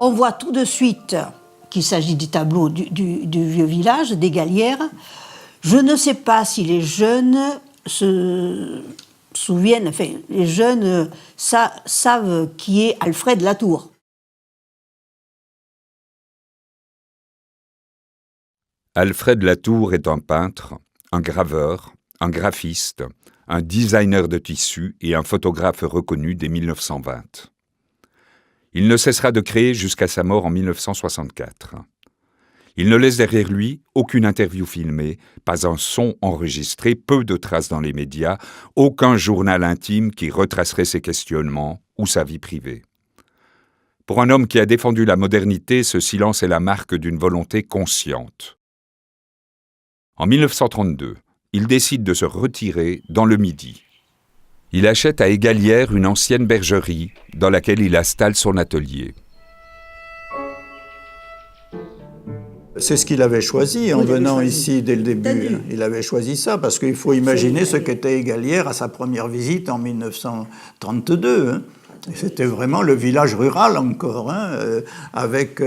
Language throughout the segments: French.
On voit tout de suite qu'il s'agit du tableau du vieux village, des Galières. Je ne sais pas si les jeunes se souviennent, enfin, les jeunes savent qui est Alfred Latour. Alfred Latour est un peintre, un graveur, un graphiste, un designer de tissus et un photographe reconnu dès 1920. Il ne cessera de créer jusqu'à sa mort en 1964. Il ne laisse derrière lui aucune interview filmée, pas un son enregistré, peu de traces dans les médias, aucun journal intime qui retracerait ses questionnements ou sa vie privée. Pour un homme qui a défendu la modernité, ce silence est la marque d'une volonté consciente. En 1932, il décide de se retirer dans le Midi. Il achète à Égalières une ancienne bergerie dans laquelle il installe son atelier. C'est ce qu'il avait choisi en venant ici dès le début. Il avait choisi ça parce qu'il faut imaginer ce qu'était Égalières à sa première visite en 1932. Hein. C'était vraiment le village rural encore, avec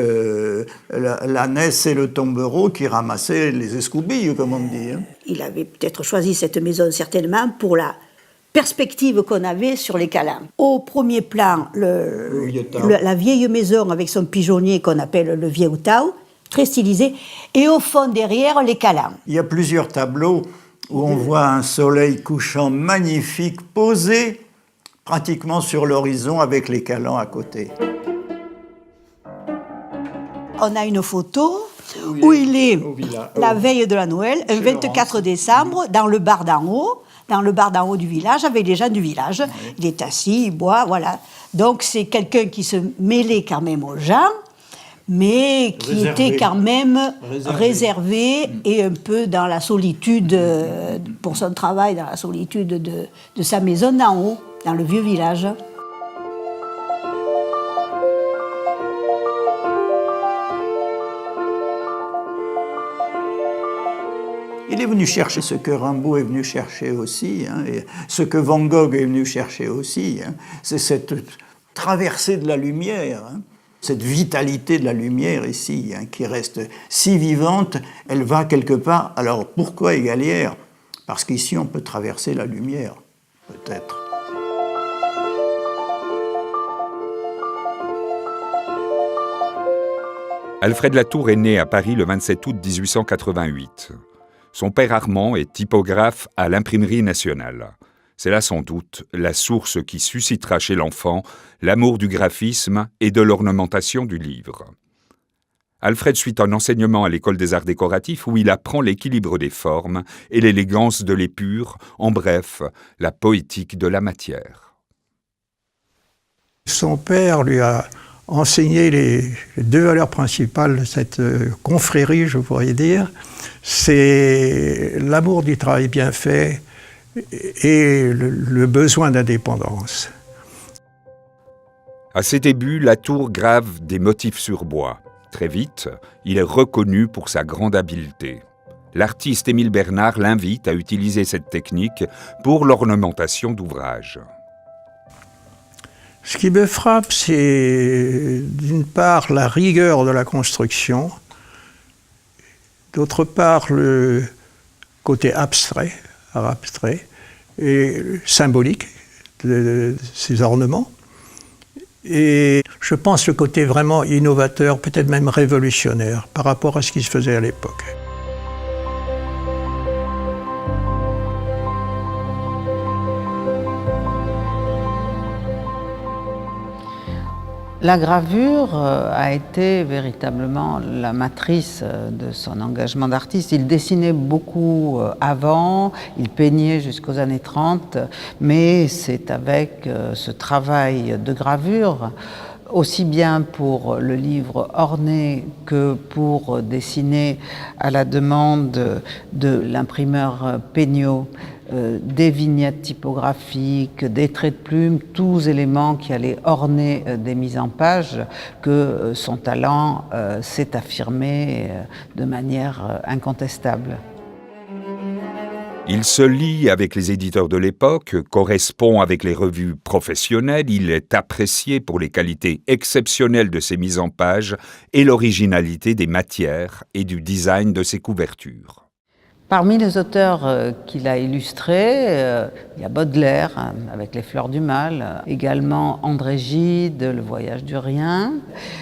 la naisse et le tombereau qui ramassaient les escoubilles, comme on dit. Hein. Il avait peut-être choisi cette maison certainement pour la perspective qu'on avait sur les Calanques. Au premier plan, la vieille maison avec son pigeonnier qu'on appelle le vieux Tao, très stylisé, et au fond derrière, les Calanques. Il y a plusieurs tableaux où on voit un soleil couchant magnifique posé pratiquement sur l'horizon avec les Calanques à côté. On a une photo où il est la veille de la Noël, un 24 décembre, dans le bar d'en haut, du village, avec les gens du village. Oui. Il est assis, il boit, voilà. Donc c'est quelqu'un qui se mêlait quand même aux gens, mais qui était quand même réservé et un peu dans la solitude, pour son travail, dans la solitude de sa maison d'en haut, dans le vieux village. Il est venu chercher ce que Rimbaud est venu chercher aussi, hein, et ce que Van Gogh est venu chercher aussi. Hein, c'est cette traversée de la lumière, hein, cette vitalité de la lumière ici, hein, qui reste si vivante, elle va quelque part. Alors pourquoi Égalières ? Parce qu'ici on peut traverser la lumière, peut-être. Alfred Latour est né à Paris le 27 août 1888. Son père Armand est typographe à l'Imprimerie nationale. C'est là sans doute la source qui suscitera chez l'enfant l'amour du graphisme et de l'ornementation du livre. Alfred suit un enseignement à l'École des Arts décoratifs où il apprend l'équilibre des formes et l'élégance de l'épure, en bref, la poétique de la matière. Son père lui a enseigné les deux valeurs principales de cette confrérie, je pourrais dire. C'est l'amour du travail bien fait et le besoin d'indépendance. À ses débuts, Latour grave des motifs sur bois. Très vite, il est reconnu pour sa grande habileté. L'artiste Émile Bernard l'invite à utiliser cette technique pour l'ornementation d'ouvrages. Ce qui me frappe, c'est d'une part la rigueur de la construction, d'autre part le côté abstrait et symbolique de ces ornements. Et je pense le côté vraiment innovateur, peut-être même révolutionnaire par rapport à ce qui se faisait à l'époque. La gravure a été véritablement la matrice de son engagement d'artiste. Il dessinait beaucoup avant, il peignait jusqu'aux années 30, mais c'est avec ce travail de gravure, aussi bien pour le livre orné que pour dessiner à la demande de l'imprimeur Peignot, des vignettes typographiques, des traits de plume, tous éléments qui allaient orner des mises en page, que son talent s'est affirmé de manière incontestable. Il se lie avec les éditeurs de l'époque, correspond avec les revues professionnelles, il est apprécié pour les qualités exceptionnelles de ses mises en page et l'originalité des matières et du design de ses couvertures. Parmi les auteurs qu'il a illustrés, il y a Baudelaire, avec Les Fleurs du Mal, également André Gide, Le Voyage du Rien,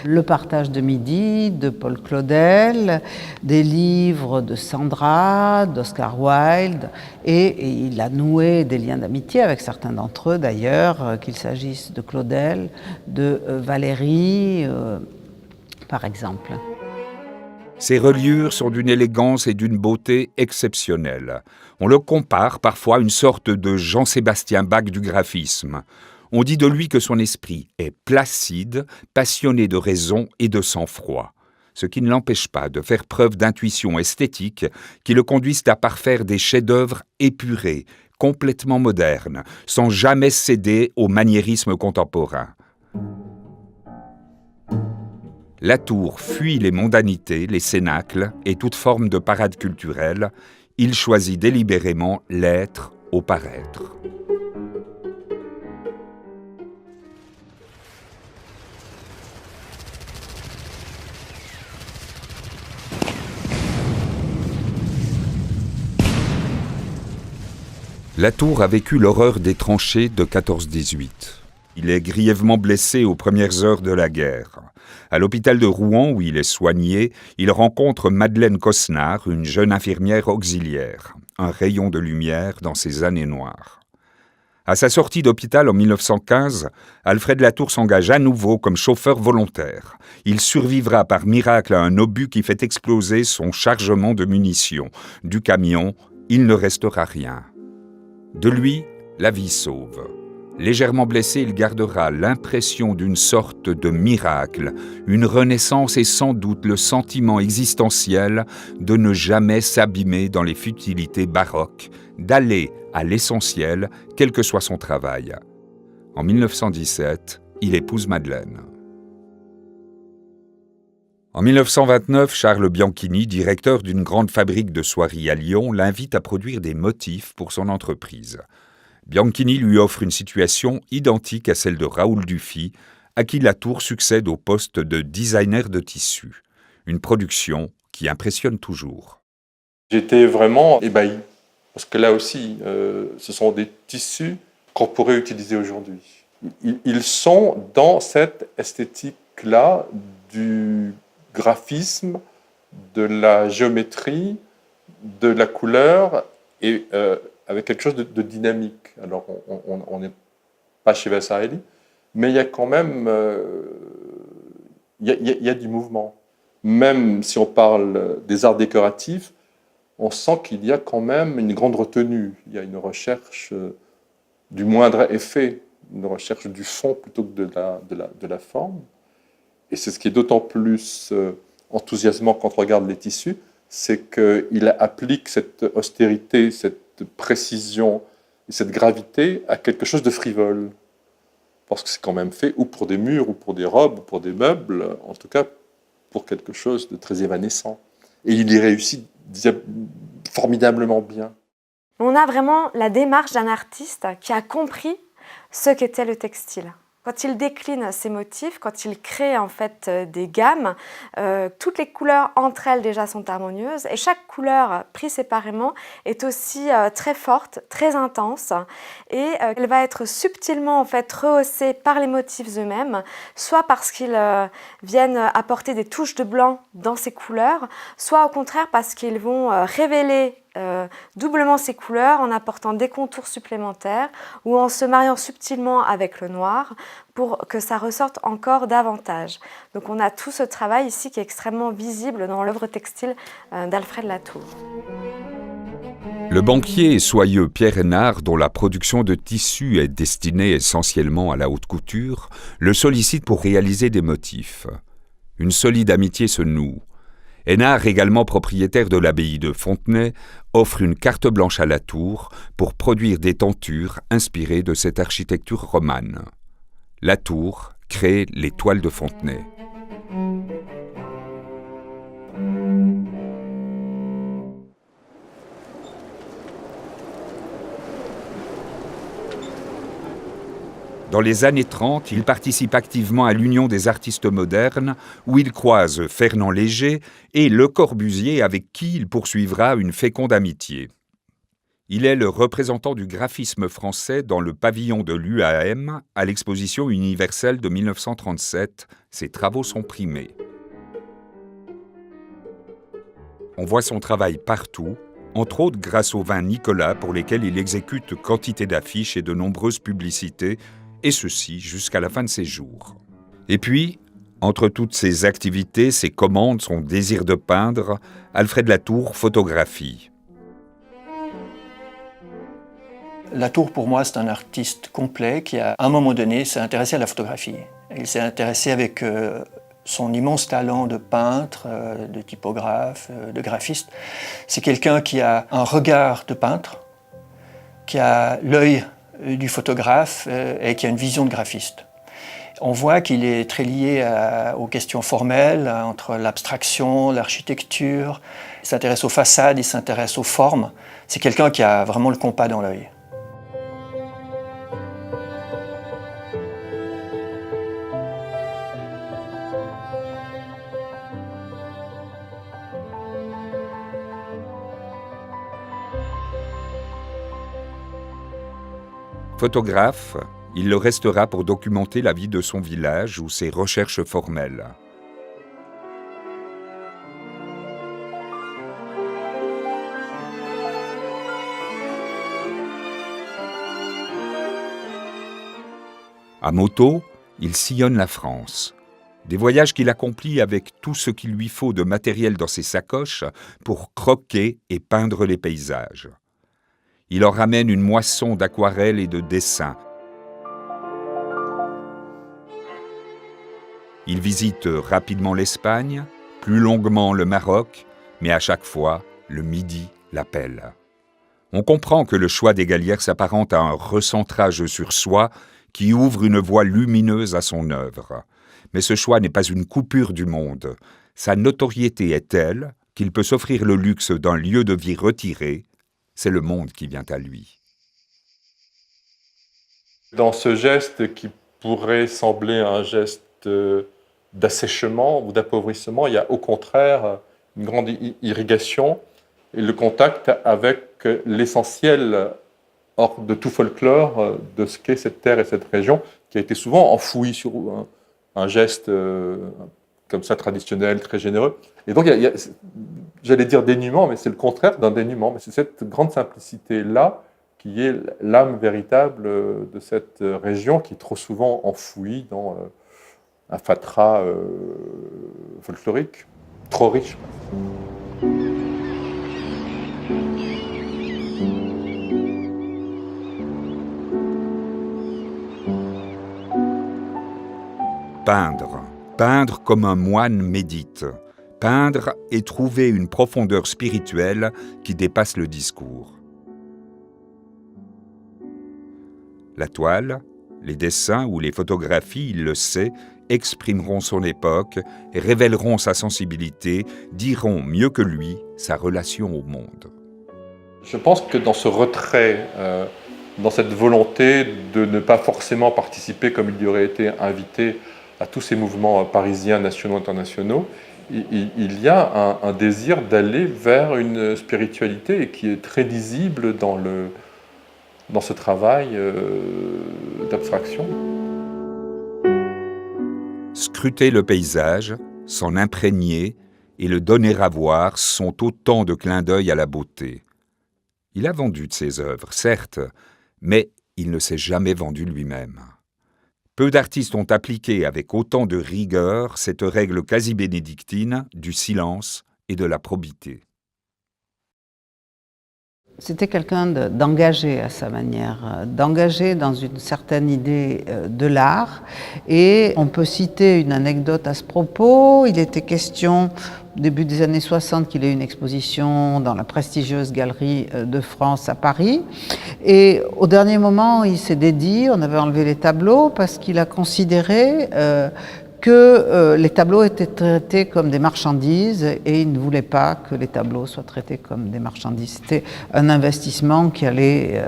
Le Partage de Midi, de Paul Claudel, des livres de Sandra, d'Oscar Wilde, et il a noué des liens d'amitié avec certains d'entre eux d'ailleurs, qu'il s'agisse de Claudel, de Valérie, par exemple. Ses reliures sont d'une élégance et d'une beauté exceptionnelles. On le compare parfois à une sorte de Jean-Sébastien Bach du graphisme. On dit de lui que son esprit est placide, passionné de raison et de sang-froid, ce qui ne l'empêche pas de faire preuve d'intuition esthétique qui le conduisent à parfaire des chefs-d'œuvre épurés, complètement modernes, sans jamais céder au maniérisme contemporain. Latour fuit les mondanités, les cénacles et toute forme de parade culturelle. Il choisit délibérément l'être au paraître. Latour a vécu l'horreur des tranchées de 14-18. Il est grièvement blessé aux premières heures de la guerre. À l'hôpital de Rouen, où il est soigné, il rencontre Madeleine Cosnard, une jeune infirmière auxiliaire, un rayon de lumière dans ses années noires. À sa sortie d'hôpital en 1915, Alfred Latour s'engage à nouveau comme chauffeur volontaire. Il survivra par miracle à un obus qui fait exploser son chargement de munitions. Du camion, il ne restera rien. De lui, la vie sauve. Légèrement blessé, il gardera l'impression d'une sorte de miracle, une renaissance et sans doute le sentiment existentiel de ne jamais s'abîmer dans les futilités baroques, d'aller à l'essentiel, quel que soit son travail. En 1917, il épouse Madeleine. En 1929, Charles Bianchini, directeur d'une grande fabrique de soieries à Lyon, l'invite à produire des motifs pour son entreprise. Bianchini lui offre une situation identique à celle de Raoul Dufy, à qui Latour succède au poste de designer de tissu. Une production qui impressionne toujours. J'étais vraiment ébahi, parce que là aussi, ce sont des tissus qu'on pourrait utiliser aujourd'hui. Ils sont dans cette esthétique-là du graphisme, de la géométrie, de la couleur, et avec quelque chose de dynamique. Alors, on n'est pas chez Vasarely, mais il y a quand même il y a du mouvement. Même si on parle des arts décoratifs, on sent qu'il y a quand même une grande retenue. Il y a une recherche du moindre effet, une recherche du fond plutôt que de la forme. Et c'est ce qui est d'autant plus enthousiasmant quand on regarde les tissus, c'est qu'il applique cette austérité, cette précision et cette gravité à quelque chose de frivole. Parce que c'est quand même fait ou pour des murs, ou pour des robes, ou pour des meubles, en tout cas pour quelque chose de très évanescent. Et il y réussit formidablement bien. On a vraiment la démarche d'un artiste qui a compris ce qu'était le textile. Quand il décline ses motifs, quand il crée en fait des gammes, toutes les couleurs entre elles déjà sont harmonieuses et chaque couleur prise séparément est aussi très forte, très intense et elle va être subtilement en fait rehaussée par les motifs eux-mêmes, soit parce qu'ils viennent apporter des touches de blanc dans ces couleurs, soit au contraire parce qu'ils vont révéler doublement ces couleurs en apportant des contours supplémentaires ou en se mariant subtilement avec le noir pour que ça ressorte encore davantage. Donc on a tout ce travail ici qui est extrêmement visible dans l'œuvre textile d'Alfred Latour. Le banquier et soyeux Pierre Hénard, dont la production de tissus est destinée essentiellement à la haute couture, le sollicite pour réaliser des motifs. Une solide amitié se noue. Hénard, également propriétaire de l'abbaye de Fontenay, offre une carte blanche à Latour pour produire des tentures inspirées de cette architecture romane. Latour crée les toiles de Fontenay. Dans les années 30, il participe activement à l'Union des artistes modernes, où il croise Fernand Léger et Le Corbusier, avec qui il poursuivra une féconde amitié. Il est le représentant du graphisme français dans le pavillon de l'UAM à l'exposition universelle de 1937. Ses travaux sont primés. On voit son travail partout, entre autres grâce aux vins Nicolas pour lesquels il exécute quantité d'affiches et de nombreuses publicités, et ceci jusqu'à la fin de ses jours. Et puis, entre toutes ses activités, ses commandes, son désir de peindre, Alfred Latour photographie. Latour, pour moi, c'est un artiste complet qui, à un moment donné, s'est intéressé à la photographie. Il s'est intéressé avec son immense talent de peintre, de typographe, de graphiste. C'est quelqu'un qui a un regard de peintre, qui a l'œil du photographe et qui a une vision de graphiste. On voit qu'il est très lié aux questions formelles, entre l'abstraction, l'architecture. Il s'intéresse aux façades, il s'intéresse aux formes. C'est quelqu'un qui a vraiment le compas dans l'œil. Photographe, il le restera pour documenter la vie de son village ou ses recherches formelles. À moto, il sillonne la France. Des voyages qu'il accomplit avec tout ce qu'il lui faut de matériel dans ses sacoches pour croquer et peindre les paysages. Il en ramène une moisson d'aquarelles et de dessins. Il visite rapidement l'Espagne, plus longuement le Maroc, mais à chaque fois, le Midi l'appelle. On comprend que le choix des Galières s'apparente à un recentrage sur soi qui ouvre une voie lumineuse à son œuvre. Mais ce choix n'est pas une coupure du monde. Sa notoriété est telle qu'il peut s'offrir le luxe d'un lieu de vie retiré. C'est le monde qui vient à lui. Dans ce geste qui pourrait sembler un geste d'assèchement ou d'appauvrissement, il y a au contraire une grande irrigation et le contact avec l'essentiel hors de tout folklore de ce qu'est cette terre et cette région qui a été souvent enfouie sur un geste comme ça traditionnel, très généreux. Et donc, il y a j'allais dire dénuement, mais c'est le contraire d'un dénuement. Mais c'est cette grande simplicité-là qui est l'âme véritable de cette région qui est trop souvent enfouie dans un fatras folklorique, trop riche. Peindre. Peindre comme un moine médite. Peindre et trouver une profondeur spirituelle qui dépasse le discours. La toile, les dessins ou les photographies, il le sait, exprimeront son époque, révéleront sa sensibilité, diront mieux que lui sa relation au monde. Je pense que dans ce retrait, dans cette volonté de ne pas forcément participer comme il y aurait été invité à tous ces mouvements parisiens, nationaux, internationaux, il y a un désir d'aller vers une spiritualité qui est très lisible dans ce travail d'abstraction. Scruter le paysage, s'en imprégner et le donner à voir sont autant de clins d'œil à la beauté. Il a vendu de ses œuvres, certes, mais il ne s'est jamais vendu lui-même. Peu d'artistes ont appliqué avec autant de rigueur cette règle quasi bénédictine du silence et de la probité. C'était quelqu'un d'engagé à sa manière, d'engagé dans une certaine idée de l'art. Et on peut citer une anecdote à ce propos. Il était question, au début des années 60, qu'il ait une exposition dans la prestigieuse Galerie de France à Paris. Et au dernier moment, il s'est dédié, on avait enlevé les tableaux, parce qu'il a considéré que les tableaux étaient traités comme des marchandises et il ne voulait pas que les tableaux soient traités comme des marchandises. C'était un investissement qui allait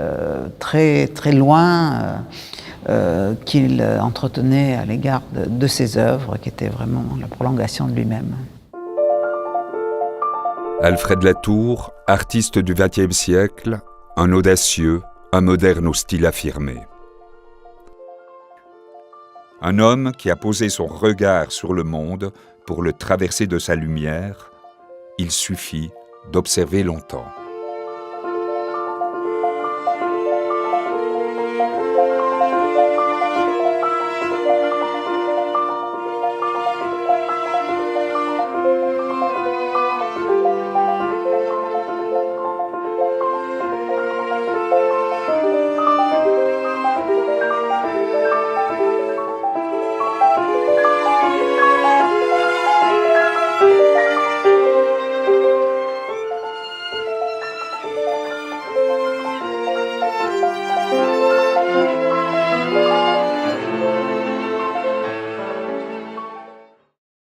très, très loin, qu'il entretenait à l'égard de ses œuvres, qui étaient vraiment la prolongation de lui-même. Alfred Latour, artiste du XXe siècle, un audacieux, un moderne au style affirmé. Un homme qui a posé son regard sur le monde pour le traverser de sa lumière, il suffit d'observer longtemps.